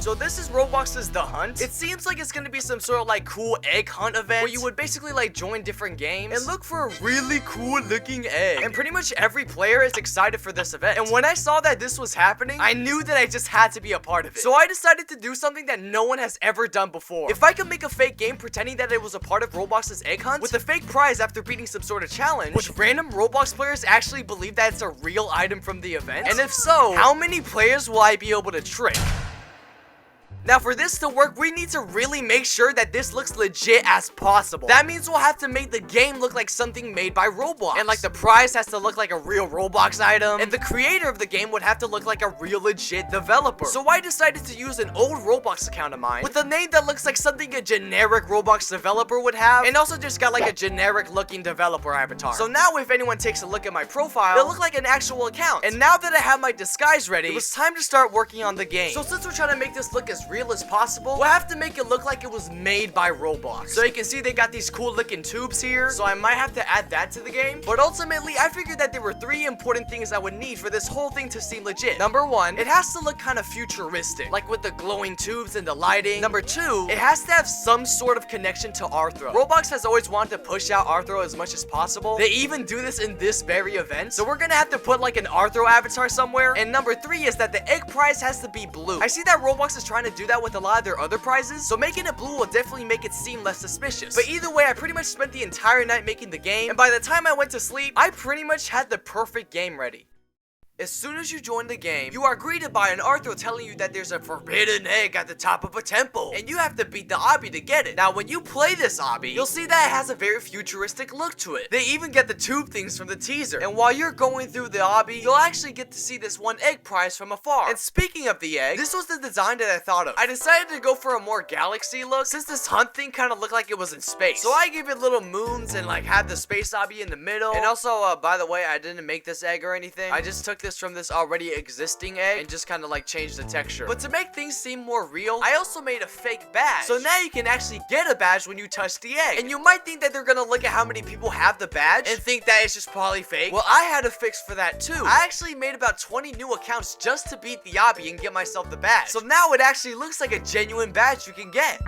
So this is Roblox's The Hunt. It seems like it's gonna be some sort of like cool egg hunt event where you would basically like join different games and look for a really cool looking egg. And pretty much every player is excited for this event. And when I saw that this was happening, I knew that I just had to be a part of it. So I decided to do something that no one has ever done before. If I could make a fake game pretending that it was a part of Roblox's egg hunt with a fake prize after beating some sort of challenge, would random Roblox players actually believe that it's a real item from the event? And if so, how many players will I be able to trick? Now for this to work, we need to really make sure that this looks legit as possible. That means we'll have to make the game look like something made by Roblox. And like the prize has to look like a real Roblox item. And the creator of the game would have to look like a real legit developer. So I decided to use an old Roblox account of mine with a name that looks like something a generic Roblox developer would have. And also just got like a generic looking developer avatar. So now if anyone takes a look at my profile, it'll look like an actual account. And now that I have my disguise ready, it was time to start working on the game. So since we're trying to make this look as real as possible, we'll have to make it look like it was made by Roblox. So you can see they got these cool looking tubes here, so I might have to add that to the game. But ultimately, I figured that there were 3 important things I would need for this whole thing to seem legit. Number 1, it has to look kind of futuristic, like with the glowing tubes and the lighting. Number 2, it has to have some sort of connection to Arthro. Roblox has always wanted to push out Arthro as much as possible. They even do this in this very event, so we're gonna have to put like an Arthro avatar somewhere. And number 3 is that the egg prize has to be blue. I see that Roblox is trying to do that with a lot of their other prizes, so making it blue will definitely make it seem less suspicious. But either way, I pretty much spent the entire night making the game, and by the time I went to sleep, I pretty much had the perfect game ready. As soon as you join the game, you are greeted by an Arthro telling you that there's a forbidden egg at the top of a temple, and you have to beat the obby to get it. Now, when you play this obby, you'll see that it has a very futuristic look to it. They even get the tube things from the teaser, and while you're going through the obby, you'll actually get to see this one egg prize from afar. And speaking of the egg, this was the design that I thought of. I decided to go for a more galaxy look, since this hunt thing kind of looked like it was in space. So I gave it little moons and like had the space obby in the middle. And also, by the way, I didn't make this egg or anything. I just took this from this already existing egg and just kind of like changed the texture. But to make things seem more real, I also made a fake badge. So now you can actually get a badge when you touch the egg. And you might think that they're gonna look at how many people have the badge and think that it's just probably fake. Well, I had a fix for that too. I actually made about 20 new accounts just to beat the obby and get myself the badge. So now it actually looks like a genuine badge you can get.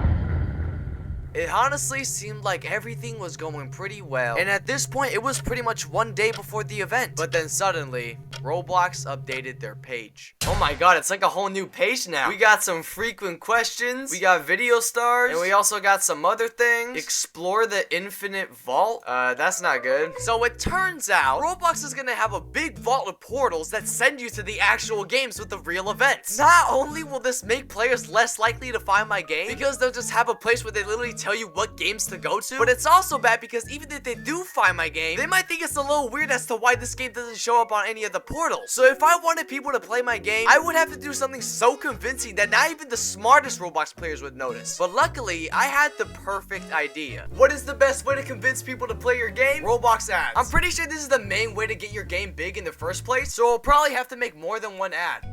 It honestly seemed like everything was going pretty well, and at this point it was pretty much one day before the event. But then suddenly, Roblox updated their page. Oh my god, it's like a whole new page now. We got some frequent questions, we got video stars, and we also got some other things. Explore the infinite vault. That's not good. So it turns out, Roblox is gonna have a big vault of portals that send you to the actual games with the real events. Not only will this make players less likely to find my game, because they'll just have a place where they literally tell you what games to go to, but it's also bad because even if they do find my game, they might think it's a little weird as to why this game doesn't show up on any of the portals. So if I wanted people to play my game, I would have to do something so convincing that not even the smartest Roblox players would notice. But luckily, I had the perfect idea. What is the best way to convince people to play your game? Roblox ads. I'm pretty sure this is the main way to get your game big in the first place, so I'll probably have to make more than one ad.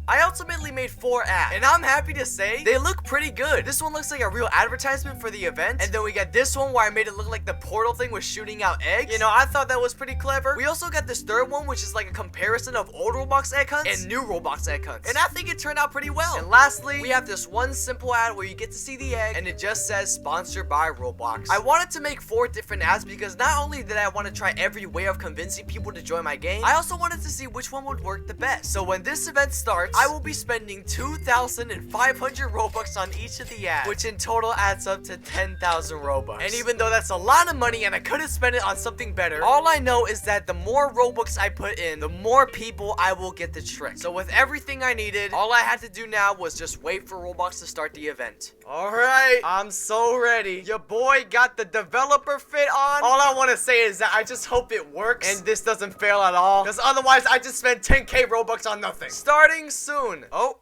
I ultimately made 4 ads, and I'm happy to say they look pretty good. This one looks like a real advertisement for the event, and then we got this one where I made it look like the portal thing was shooting out eggs. You know, I thought that was pretty clever. We also got this third one, which is like a comparison of old Roblox egg hunts and new Roblox egg hunts, and I think it turned out pretty well. And lastly, we have this one simple ad where you get to see the egg, and it just says sponsored by Roblox. I wanted to make 4 different ads because not only did I want to try every way of convincing people to join my game, I also wanted to see which one would work the best. So when this event starts, I will be spending 2,500 Robux on each of the ads, which in total adds up to 10,000 Robux. And even though that's a lot of money and I could have spent it on something better, all I know is that the more Robux I put in, the more people I will get to trick. So with everything I needed, all I had to do now was just wait for Roblox to start the event. Alright, I'm so ready. Your boy got the developer fit on. All I want to say is that I just hope it works and this doesn't fail at all, because otherwise I just spent 10k Robux on nothing. Starting soon. Oh,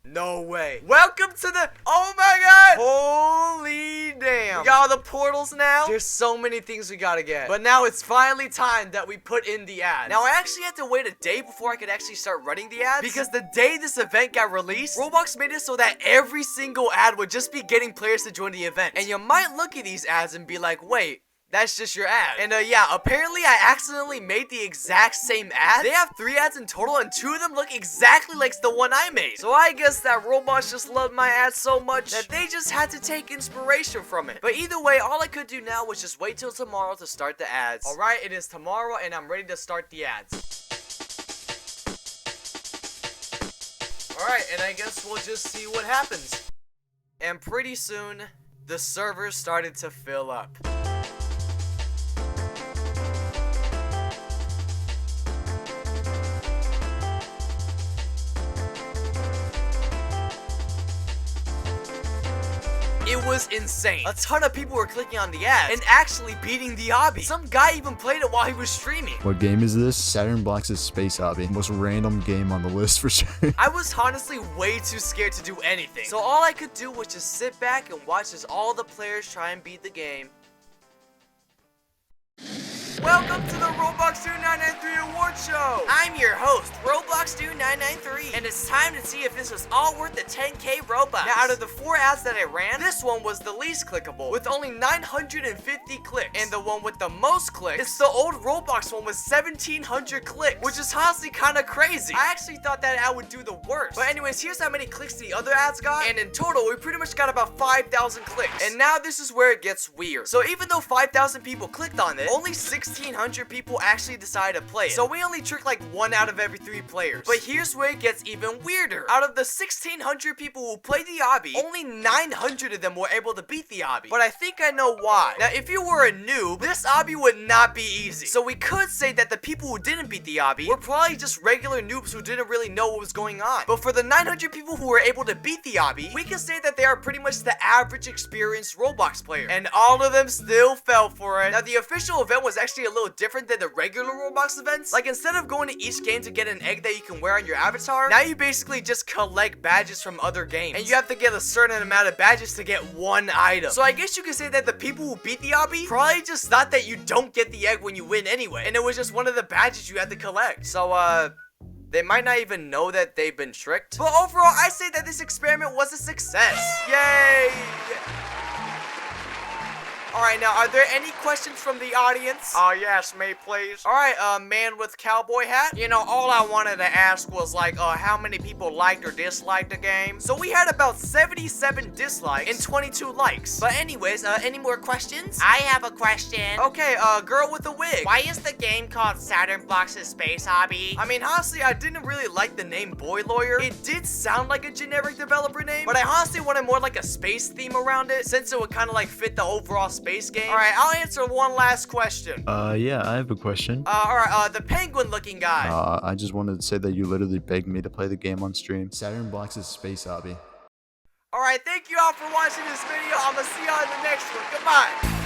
no way. Welcome to the, oh my god, holy damn. We got all the portals now. There's so many things we gotta get, but now it's finally time that we put in the ad. Now I actually had to wait a day before I could actually start running the ads, because the day this event got released, Roblox made it so that every single ad would just be getting players to join the event. And you might look at these ads and be like, wait, that's just your ad. And yeah, apparently I accidentally made the exact same ad. They have 3 ads in total, and 2 of them look exactly like the one I made. So I guess that Roblox just loved my ad so much that they just had to take inspiration from it. But either way, all I could do now was just wait till tomorrow to start the ads. Alright, it is tomorrow and I'm ready to start the ads. Alright, and I guess we'll just see what happens. And pretty soon, the servers started to fill up. It was insane. A ton of people were clicking on the ads and actually beating the obby. Some guy even played it while he was streaming. What game is this? SaturnBlox' Space Hobby. Most random game on the list for sure. I was honestly way too scared to do anything. So all I could do was just sit back and watch as all the players try and beat the game. Welcome to the Roblox 2993 Award Show! I'm your host, Roblox 2993, and it's time to see if this was all worth the 10k Robux. Now, out of the 4 ads that I ran, this one was the least clickable, with only 950 clicks. And the one with the most clicks is the old Roblox one with 1700 clicks, which is honestly kind of crazy. I actually thought that ad would do the worst. But anyways, here's how many clicks the other ads got, and in total, we pretty much got about 5,000 clicks. And now this is where it gets weird. So even though 5,000 people clicked on it, only 1,600 people actually decided to play it. So we only tricked like 1 out of every 3 players. But here's where it gets even weirder. Out of the 1,600 people who played the obby, only 900 of them were able to beat the obby. But I think I know why. Now, if you were a noob, this obby would not be easy. So we could say that the people who didn't beat the obby were probably just regular noobs who didn't really know what was going on. But for the 900 people who were able to beat the obby, we can say that they are pretty much the average experienced Roblox player. And all of them still fell for it. Now, the official event was actually a little different than the regular Roblox events. Like, instead of going to each game to get an egg that you can wear on your avatar, now you basically just collect badges from other games. And you have to get a certain amount of badges to get 1 item. So I guess you could say that the people who beat the obby probably just thought that you don't get the egg when you win anyway. And it was just one of the badges you had to collect. So, they might not even know that they've been tricked. But overall, I say that this experiment was a success. Yay! Alright, now, are there any questions from the audience? Yes, me, please. Alright, man with cowboy hat. You know, all I wanted to ask was, like, how many people liked or disliked the game? So we had about 77 dislikes and 22 likes. But anyways, any more questions? I have a question. Okay, girl with a wig. Why is the game called SaturnBlox' Space Hobby? I mean, honestly, I didn't really like the name Boy Lawyer. It did sound like a generic developer name, but I honestly wanted more like a space theme around it, since it would kind of like fit the overall space game. Alright, I'll answer one last question. Yeah, I have a question. Alright, the penguin looking guy. I just wanted to say that you literally begged me to play the game on stream. SaturnBlox' Space Hobby. Alright, thank you all for watching this video. I'm gonna see y'all in the next one. Goodbye.